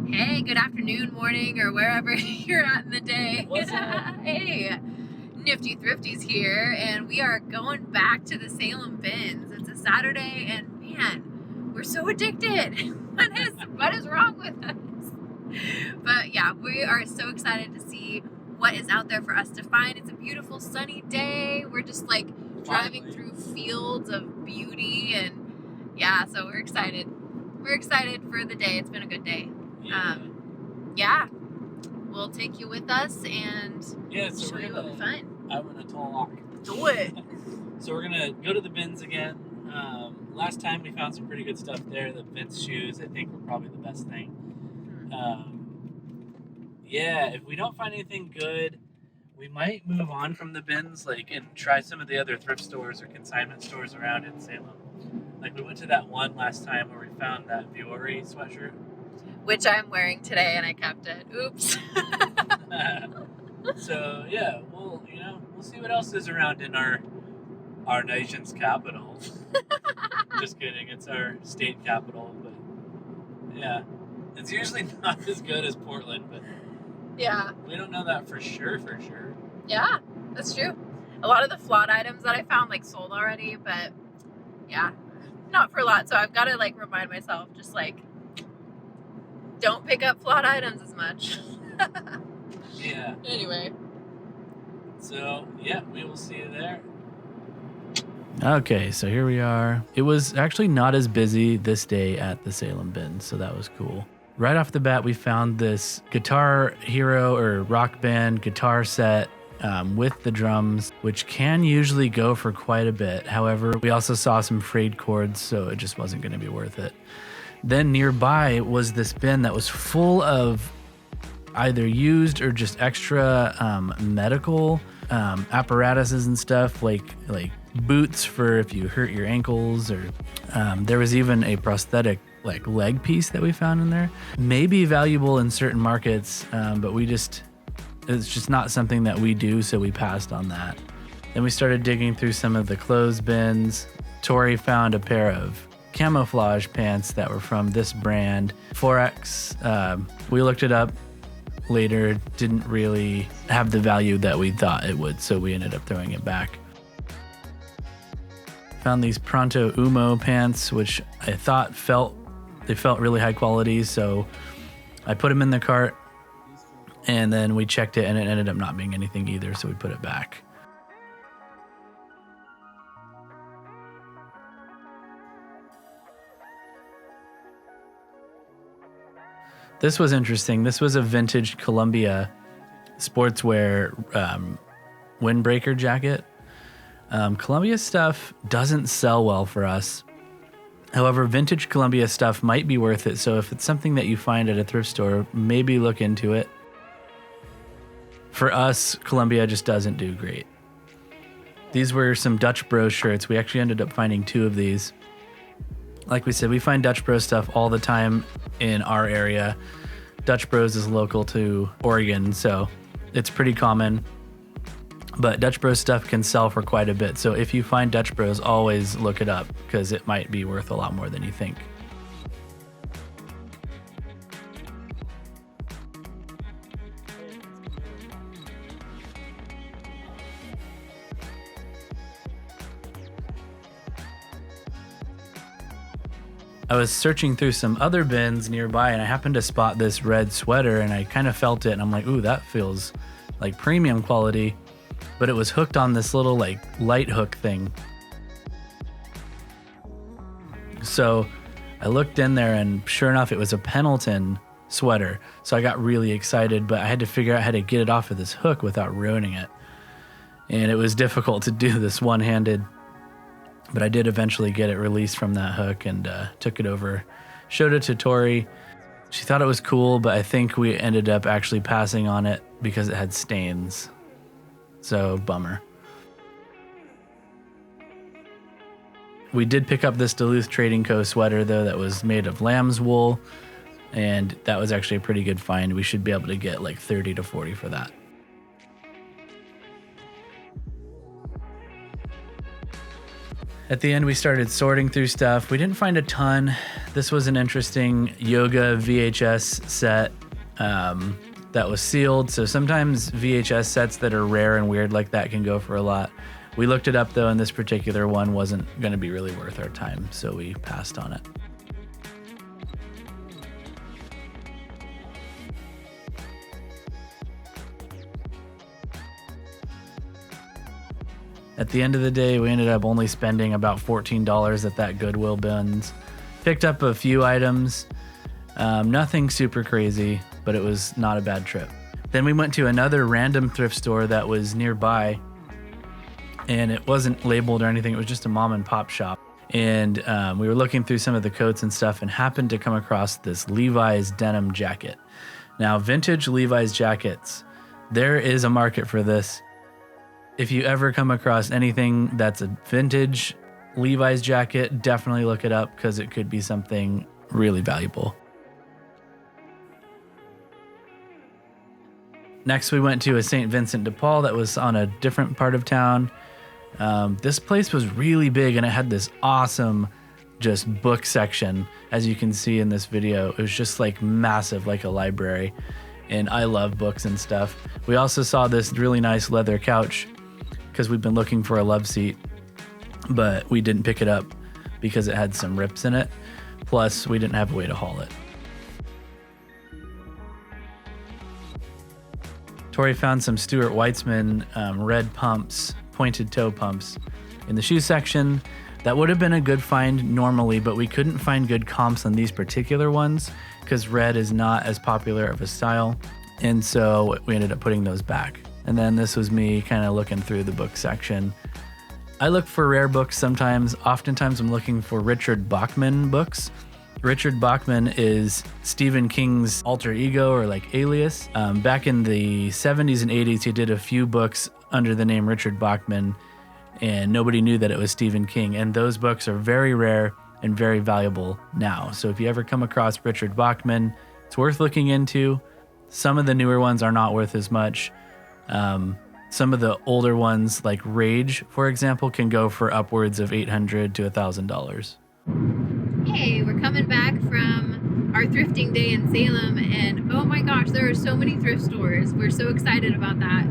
Hey, good afternoon, morning, or wherever you're at in the day. What's up? Hey, NiftyThrifties here, and we are going back to the Salem Bins. It's a Saturday, and man, we're so addicted. What is wrong with us? But yeah, we are so excited to see what is out there for us to find. It's a beautiful sunny day. We're just like driving through fields of beauty, and yeah, so we're excited. We're excited for the day. It's been a good day. Yeah, we'll take you with us and show you what we find. I'm gonna talk. Do it. So we're gonna go to the bins again. Last time we found some pretty good stuff there. The Vince shoes, I think, were probably the best thing. Yeah, if we don't find anything good, we might move on from the bins, and try some of the other thrift stores or consignment stores around in Salem. Like we went to that one last time where we found that Viore sweatshirt, which I'm wearing today, and I kept it. Oops. So yeah, we'll see what else is around in our nation's capital. Just kidding, it's our state capital, but yeah, it's usually not as good as Portland, but yeah, we don't know that for sure. Yeah, that's true. A lot of the flawed items that I found sold already, but yeah, not for a lot. So I've got to remind myself, just don't pick up flawed items as much. Yeah. Anyway. So, yeah, we will see you there. Okay, so here we are. It was actually not as busy this day at the Salem Bins, so that was cool. Right off the bat, we found this Guitar Hero or Rock Band guitar set with the drums, which can usually go for quite a bit. However, we also saw some frayed cords, so it just wasn't going to be worth it. Then nearby was this bin that was full of either used or just extra medical apparatuses and stuff, like boots for if you hurt your ankles, or there was even a prosthetic leg piece that we found in there. Maybe valuable in certain markets, but it's just not something that we do, so we passed on that. Then we started digging through some of the clothes bins. Tori found a pair of camouflage pants that were from this brand, Forex. We looked it up later, didn't really have the value that we thought it would, so we ended up throwing it back. Found these Pronto Umo pants, which I thought felt really high quality, so I put them in the cart, and then we checked it, and it ended up not being anything either, so we put it back. This was interesting. This was a vintage Columbia sportswear windbreaker jacket. Columbia stuff doesn't sell well for us. However, vintage Columbia stuff might be worth it. So if it's something that you find at a thrift store, maybe look into it. For us, Columbia just doesn't do great. These were some Dutch Bros shirts. We actually ended up finding 2 of these. Like we said, we find Dutch Bros stuff all the time in our area. Dutch Bros is local to Oregon, so it's pretty common. But Dutch Bros stuff can sell for quite a bit. So if you find Dutch Bros, always look it up, because it might be worth a lot more than you think. I was searching through some other bins nearby, and I happened to spot this red sweater, and I kind of felt it, and I'm like, ooh, that feels like premium quality. But it was hooked on this little light hook thing. So I looked in there, and sure enough, it was a Pendleton sweater. So I got really excited, but I had to figure out how to get it off of this hook without ruining it. And it was difficult to do this one-handed. But I did eventually get it released from that hook and took it over, showed it to Tori. She thought it was cool, but I think we ended up actually passing on it because it had stains. So, bummer. We did pick up this Duluth Trading Co. sweater, though, that was made of lamb's wool, and that was actually a pretty good find. We should be able to get 30 to 40 for that. At the end, we started sorting through stuff. We didn't find a ton. This was an interesting yoga VHS set that was sealed. So sometimes VHS sets that are rare and weird like that can go for a lot. We looked it up though, and this particular one wasn't going to be really worth our time, so we passed on it. At the end of the day, we ended up only spending about $14 at that Goodwill bins. Picked up a few items, nothing super crazy, but it was not a bad trip. Then we went to another random thrift store that was nearby, and it wasn't labeled or anything. It was just a mom and pop shop. And we were looking through some of the coats and stuff and happened to come across this Levi's denim jacket. Now, vintage Levi's jackets, there is a market for this. If you ever come across anything that's a vintage Levi's jacket, definitely look it up because it could be something really valuable. Next, we went to a St. Vincent de Paul that was on a different part of town. This place was really big and it had this awesome just book section. As you can see in this video, it was just like massive, like a library. And I love books and stuff. We also saw this really nice leather couch because we've been looking for a love seat, but we didn't pick it up because it had some rips in it. Plus, we didn't have a way to haul it. Tori found some Stuart Weitzman red pumps, pointed toe pumps in the shoe section. That would have been a good find normally, but we couldn't find good comps on these particular ones because red is not as popular of a style. And so we ended up putting those back. And then this was me kind of looking through the book section. I look for rare books sometimes. Oftentimes I'm looking for Richard Bachman books. Richard Bachman is Stephen King's alter ego or like alias. Back in the 70s and 80s, he did a few books under the name Richard Bachman, and nobody knew that it was Stephen King. And those books are very rare and very valuable now. So if you ever come across Richard Bachman, it's worth looking into. Some of the newer ones are not worth as much. Some of the older ones, like Rage, for example, can go for upwards of $800 to $1,000. Hey, we're coming back from our thrifting day in Salem, and oh my gosh, there are so many thrift stores. We're so excited about that.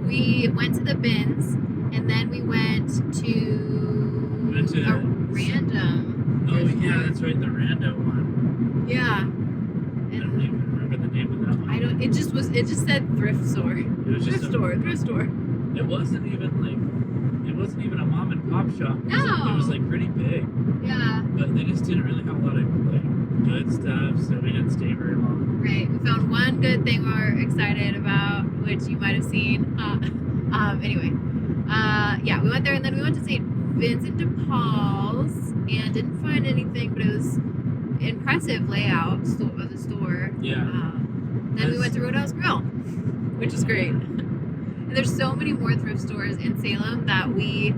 We went to the bins, and then we went to a random. Oh yeah, that's right, the random one. Yeah. I don't even remember the name of that one. It just said thrift store. It was just thrift store. It wasn't even a mom and pop shop. No. It was like pretty big. Yeah. But they just didn't really have a lot of like good stuff, so we didn't stay very long. Right. We found one good thing we're excited about, which you might have seen. Anyway. Yeah, we went there and then we went to St. Vincent de Paul's and didn't find anything, but it was impressive layout of the store. Yeah. Then we went to Roadhouse Grill, which is great. And there's so many more thrift stores in Salem that we'll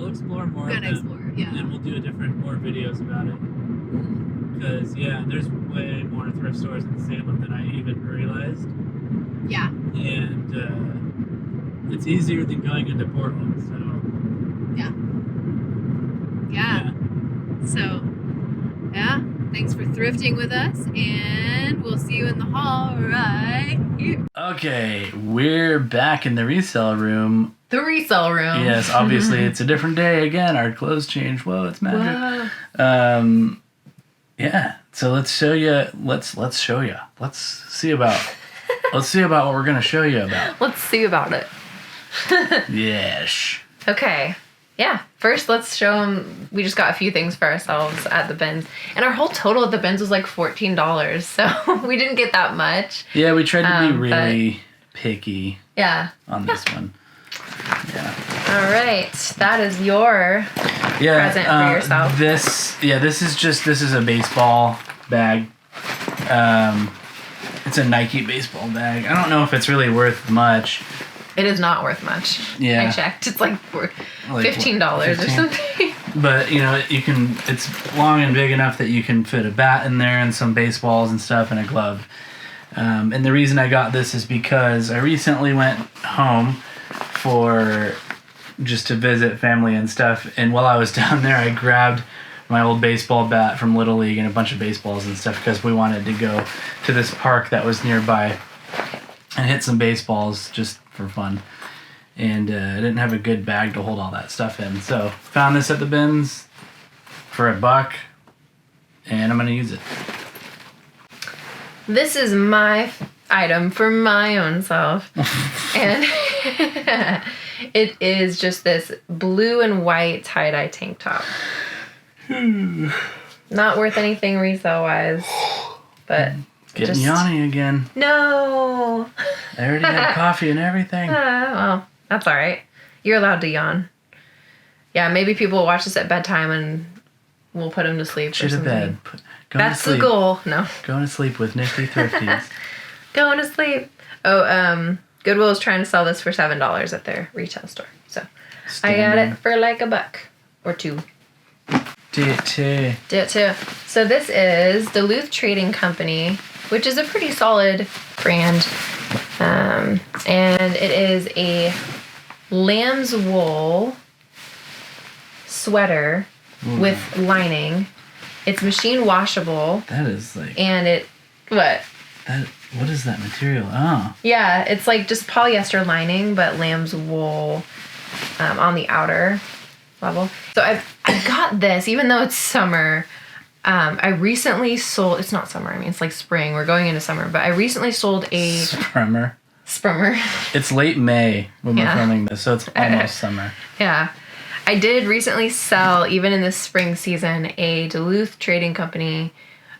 explore more. Gonna explore, yeah. And we'll do more videos about it. Because there's way more thrift stores in Salem than I even realized. Yeah. And it's easier than going into Portland, so. Yeah. So, thanks for thrifting with us, and we'll see you in the hall right here. Okay, we're back in the resell room. The resell room. Yes, obviously it's a different day again. Our clothes changed. Whoa, it's magic. Whoa. Yeah. So let's show you. Let's show you. Let's see about what we're gonna show you about. Let's see about it. Yes. Okay. Yeah. First, let's show them. We just got a few things for ourselves at the bins, and our whole total at the bins was like $14. So we didn't get that much. Yeah, we tried to be really picky. Yeah. On this one. Yeah. All right. That is your present for yourself. This is a baseball bag. It's a Nike baseball bag. I don't know if it's really worth much. It is not worth much. Yeah. I checked. It's like $15 or something. But, it's long and big enough that you can fit a bat in there and some baseballs and stuff and a glove. And the reason I got this is because I recently went home just to visit family and stuff. And while I was down there, I grabbed my old baseball bat from Little League and a bunch of baseballs and stuff because we wanted to go to this park that was nearby and hit some baseballs just for fun. And I didn't have a good bag to hold all that stuff in. So found this at the bins for $1 and I'm going to use it. This is my item for my own self. And it is just this blue and white tie-dye tank top. Not worth anything resale-wise, but It's getting yawny again. No! I already had coffee and everything. Well, that's all right. You're allowed to yawn. Yeah, maybe people will watch this at bedtime and we'll put them to sleep. Shit to bed. That's the goal. No. Going to sleep with NiftyThrifties. Going to sleep. Oh, Goodwill is trying to sell this for $7 at their retail store. So I got it for like $1 or $2. Do it too. So this is Duluth Trading Company, which is a pretty solid brand. And it is a lamb's wool sweater with lining. It's machine washable. That is like... And it... What? What is that material? Oh. Yeah, it's like just polyester lining, but lamb's wool on the outer level. So I got this, even though it's summer. I recently sold... It's not summer. I mean, it's like spring. We're going into summer. But I recently sold a... Sprummer. Sprummer. It's late May when we're filming this, so it's almost summer. Yeah. I did recently sell, even in this spring season, a Duluth Trading Company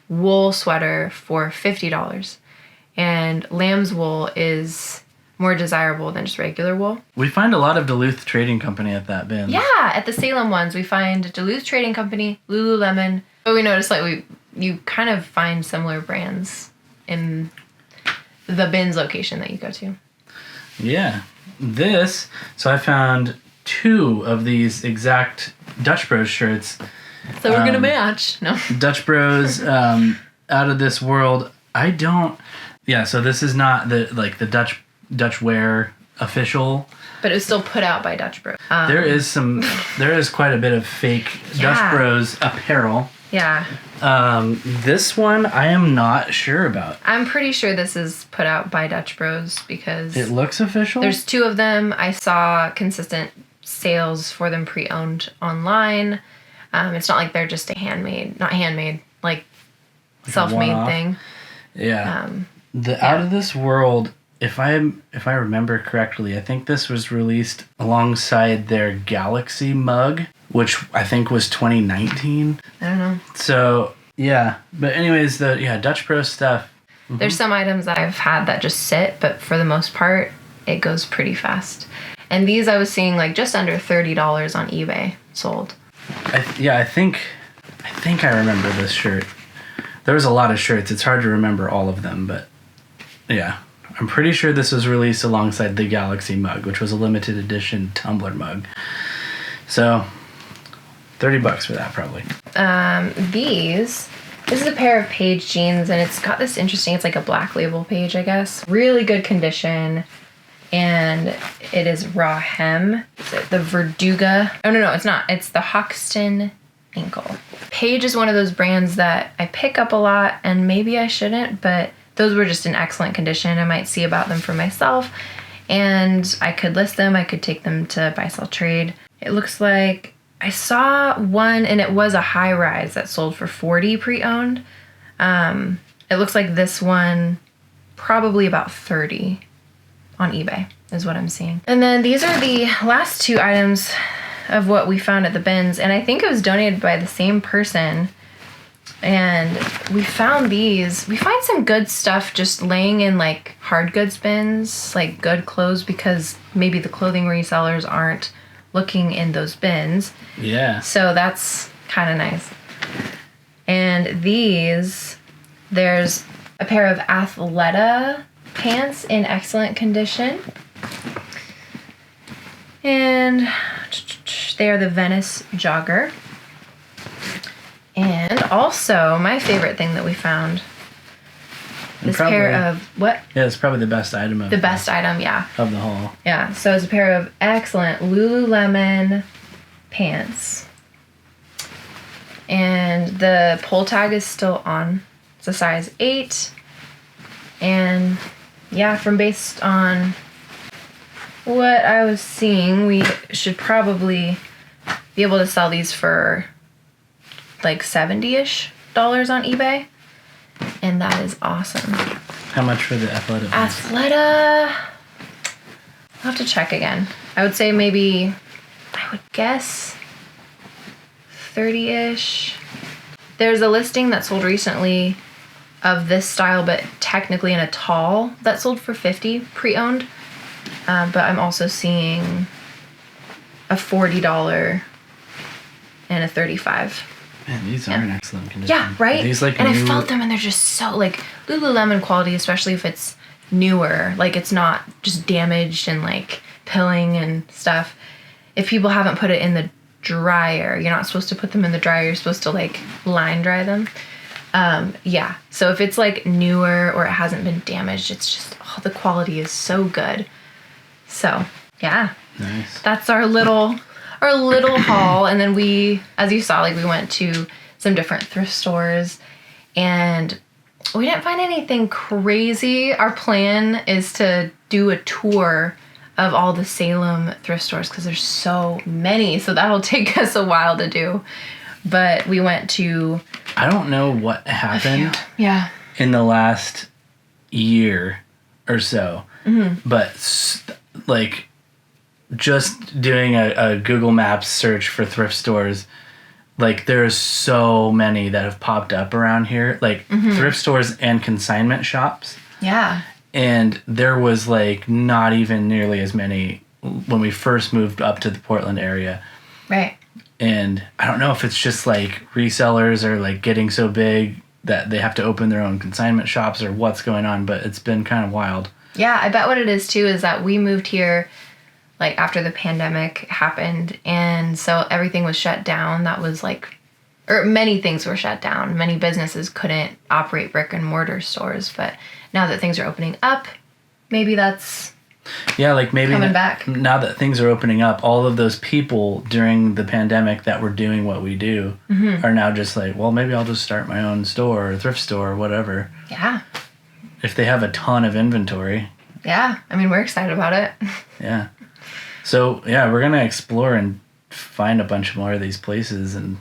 wool sweater for $50. And lamb's wool is more desirable than just regular wool. We find a lot of Duluth Trading Company at that bin. Yeah, at the Salem ones, we find Duluth Trading Company, Lululemon. But we noticed like you kind of find similar brands in the bins location that you go to. Yeah. So I found 2 of these exact Dutch Bros shirts. So we're gonna match. No. Dutch Bros out of this world. So this is not the Dutch Wear official. But it was still put out by Dutch Bros. There is quite a bit of fake Dutch Bros apparel. Yeah. This one I am not sure about. I'm pretty sure this is put out by Dutch Bros because it looks official. There's 2 of them. I saw consistent sales for them pre-owned online. It's not like they're just like self-made thing. Yeah. Out of this world, if I remember correctly, I think this was released alongside their Galaxy mug, which I think was 2019. I don't know. So, yeah. But anyways, Dutch Bros stuff. Mm-hmm. There's some items that I've had that just sit, but for the most part, it goes pretty fast. And these I was seeing like just under $30 on eBay sold. I think I remember this shirt. There was a lot of shirts. It's hard to remember all of them, but yeah. I'm pretty sure this was released alongside the Galaxy mug, which was a limited edition tumbler mug. So, $30 for that probably. This is a pair of Page jeans, and it's got this interesting, it's like a black label Page, I guess. Really good condition, and it is raw hem. Is it the Verduga? Oh, no, it's not. It's the Hoxton ankle. Page is one of those brands that I pick up a lot, and maybe I shouldn't, but those were just in excellent condition. I might see about them for myself, and I could list them. I could take them to buy, sell, trade. It looks like I saw one, and it was a high rise that sold for $40 pre-owned. It looks like this one probably about $30 on eBay is what I'm seeing. And then these are the last 2 items of what we found at the bins, and I think it was donated by the same person. And we found these. We find some good stuff just laying in like hard goods bins, like good clothes, because maybe the clothing resellers aren't looking in those bins. Yeah. So that's kind of nice. And there's a pair of Athleta pants in excellent condition. And they are the Venice Jogger. And also, my favorite thing that we found, this pair of, what? Yeah, it's probably the best item of best item, yeah. Of the haul. Yeah, so it's a pair of excellent Lululemon pants. And the pull tag is still on. It's a size 8. And yeah, from based on what I was seeing, we should probably be able to sell these for like $70-ish on eBay. And that is awesome. How much for the Athleta? Athleta, I'll have to check again. I would say maybe, I would guess 30-ish. There's a listing that sold recently of this style, but technically in a tall, that sold for $50 pre-owned. But I'm also seeing a $40 and a $35. Man, these are in excellent condition. Yeah, right? Are these like and new... I felt them and they're just so like Lululemon quality, especially if it's newer. Like it's not just damaged and like pilling and stuff. If people haven't put it in the dryer, you're not supposed to put them in the dryer. You're supposed to like line dry them. Yeah. So if it's like newer or it hasn't been damaged, it's just, oh, the quality is so good. So yeah. Nice. That's our little haul. And then we, as you saw, like we went to some different thrift stores and we didn't find anything crazy. Our plan is to do a tour of all the Salem thrift stores because there's so many. So that'll take us a while to do. But we went to... I don't know what happened yeah. in the last year or so. Mm-hmm. But like just doing a Google Maps search for thrift stores, like there's so many that have popped up around here, like thrift stores and consignment shops. Yeah. And there was like not even nearly as many when we first moved up to the Portland area. Right. And I don't know if it's just like resellers are like getting so big that they have to open their own consignment shops or what's going on, but it's been kind of wild. Yeah, I bet what it is too is that we moved here like after the pandemic happened, and so everything was shut down. That was like, or many things were shut down. Many businesses couldn't operate brick and mortar stores, but now that things are opening up, maybe that's like maybe coming back. Now that things are opening up, all of those people during the pandemic that were doing what we do are now just like, well, maybe I'll just start my own store or thrift store or whatever. Yeah. If they have a ton of inventory. Yeah. I mean, we're excited about it. Yeah. So, yeah, we're going to explore and find a bunch more of these places and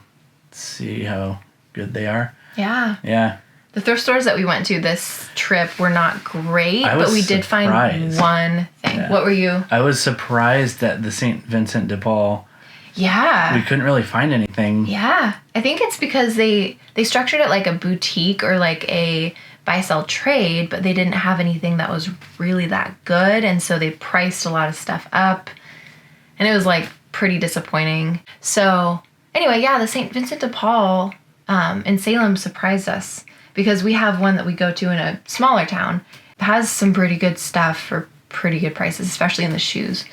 see how good they are. Yeah. Yeah. The thrift stores that we went to this trip were not great, but we did find one thing. Yeah. What were you? I was surprised at the St. Vincent de Paul. Yeah. We couldn't really find anything. Yeah. I think it's because they structured it like a boutique or like a buy-sell trade, but they didn't have anything that was really that good, and so they priced a lot of stuff up, and it was like pretty disappointing. So anyway, yeah, the St. Vincent de Paul in Salem surprised us because we have one that we go to in a smaller town. It has some pretty good stuff for pretty good prices, especially in the shoes.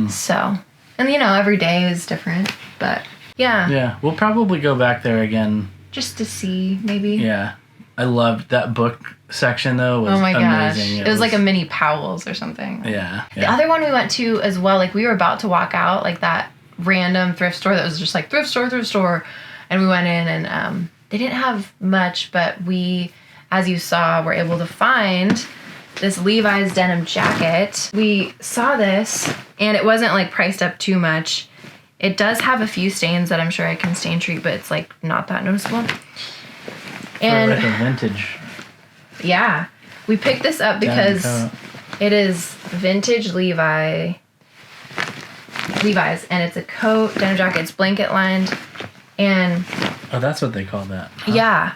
So, and you know, every day is different, but yeah. Yeah, we'll probably go back there again. Just to see, maybe. Yeah. I loved that book section, though. Was oh my amazing. Gosh. It was like a mini Powell's or something. Yeah. The other one we went to as well, like we were about to walk out, like that random thrift store that was just like thrift store. And we went in and they didn't have much, but we, as you saw, were able to find this Levi's denim jacket. We saw this and it wasn't like priced up too much. It does have a few stains that I'm sure I can stain treat, but it's like not that noticeable. And for like a vintage. Yeah. We picked this up because it is vintage Levi's, and it's a coat, denim jacket, it's blanket lined, and... Oh, that's what they call that. Huh? Yeah.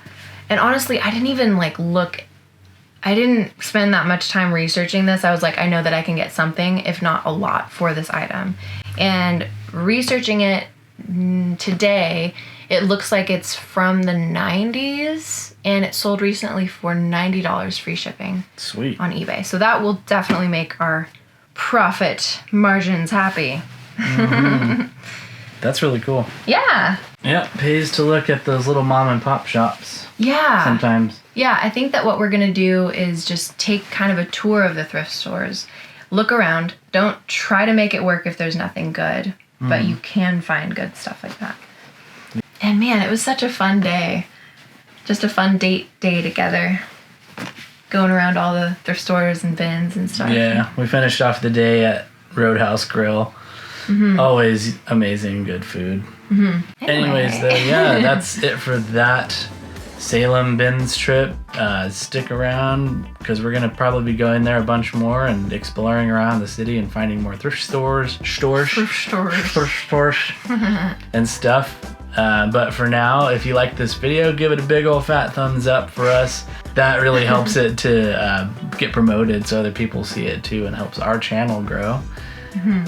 And honestly, I didn't even I didn't spend that much time researching this. I was like, I know that I can get something, if not a lot, for this item. And researching it today, it looks like it's from the 90s, and it sold recently for $90 free shipping. Sweet. On eBay. So that will definitely make our profit margins happy. That's really cool. Yeah. Yeah, pays to look at those little mom and pop shops. Yeah. Sometimes. Yeah, I think that what we're going to do is just take kind of a tour of the thrift stores. Look around. Don't try to make it work if there's nothing good, but you can find good stuff like that. And man, it was such a fun day. Just a fun date day together. Going around all the thrift stores and bins and stuff. Yeah, we finished off the day at Roadhouse Grill. Always amazing, good food. Anyways, though, yeah, that's it for that Salem Bins trip. Stick around because we're gonna probably be going there a bunch more and exploring around the city and finding more thrift stores, and stuff. But for now, if you like this video, give it a big old fat thumbs up for us. That really helps it to get promoted so other people see it too, and helps our channel grow.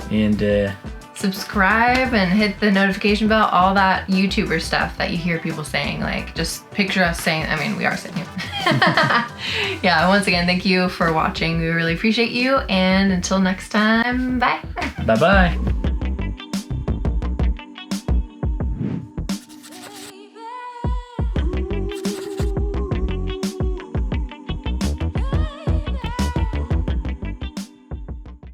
And subscribe and hit the notification bell, all that YouTuber stuff that you hear people saying. Like, just picture us saying, I mean, we are saying it. Yeah, once again, thank you for watching. We really appreciate you. And until next time, bye. bye-bye.